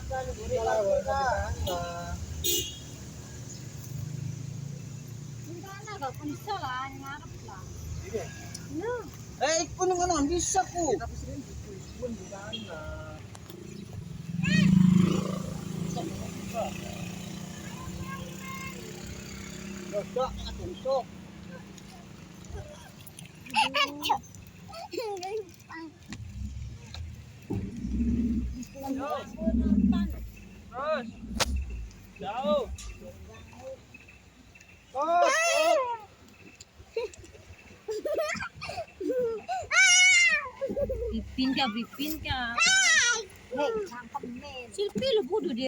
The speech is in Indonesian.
Bisa lah, ngarep lah. Ikut nang bisa ku. Bosok, atusuk. Terus. Jauh. Bipin ka. Silpi lu bodoh dia.